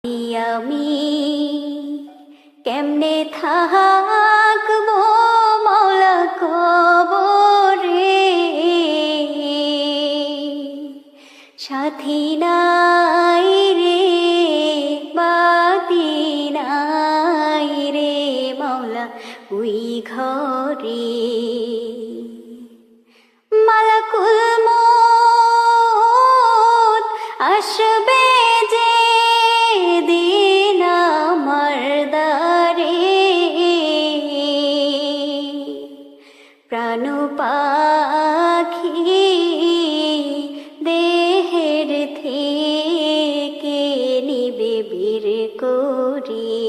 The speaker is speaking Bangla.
আমি কেমনে থাকবো মাওলা কবরে, সাথী নাই রে বাতি নাই রে মাওলা ওই ঘরে। মালাকুল মউত আসবে যে দিন আমার দ্বারে, প্রাণ পাখি দেহের থেকে নিবে বীর করে।